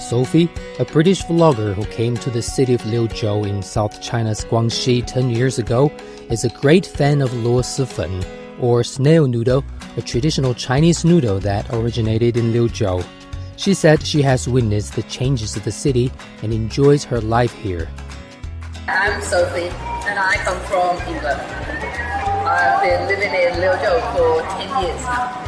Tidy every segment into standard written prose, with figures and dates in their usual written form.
Sophie, a British vlogger who came to the city of Liuzhou in South China's Guangxi 10 years ago, is a great fan of luo sifen, or snail noodle, a traditional Chinese noodle that originated in Liuzhou. She said she has witnessed the changes of the city and enjoys her life here. I'm Sophie, and I come from England. I've been living in Liuzhou for 10 years now.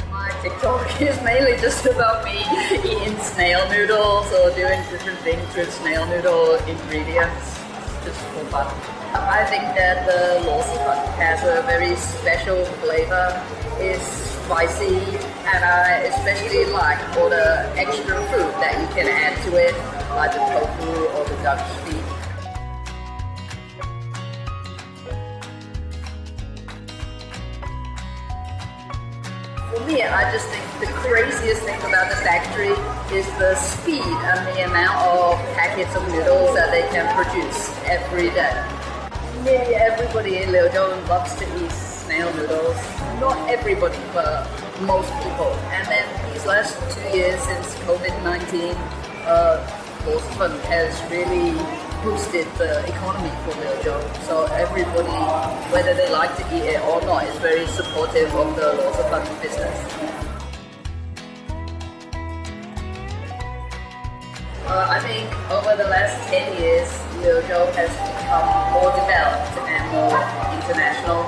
My TikTok is mainly just about me eating snail noodles or doing different things with snail noodle ingredients, just for fun. I think that the luo sifen has a very special flavor. It's spicy, and I especially like all the extra food that you can add to it, like the tofu or the duck feet. For me, I just think the craziest thing about the factory is the speed and the amount of packets of noodles that they can produce every day. Nearly everybody in Liuzhou loves to eat snail noodles. Not everybody, but most people. And then these last 2 years since COVID-19, luo sifen has really boosted the economy for Liuzhou. So everybody, whether they like to eat it or not, is very supportive of the luo sifen business. I think over the last 10 years, Liuzhou has become more developed and more international.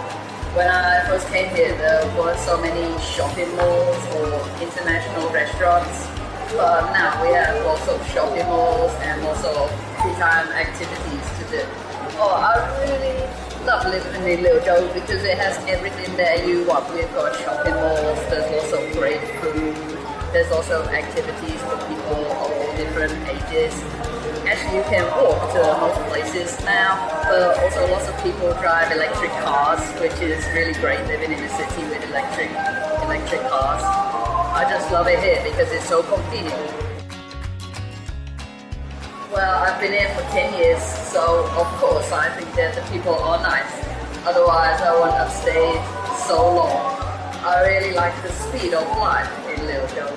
When I first came here, there were so many shopping malls or international restaurants. But now we have lots of shopping malls and lots of free-time activities to do. I really love living in Liuzhou because it has everything that you want. We've got shopping malls, there's lots of great food, there's also activities for people of all different ages. Actually, you can walk to most places now, but also lots of people drive electric cars, which is really great living in a city with electric cars. I just love it here because it's so convenient. Well, I've been here for 10 years, so of course I think that the people are nice. Otherwise, I wouldn't have stayed so long. I really like the speed of life in Liuzhou.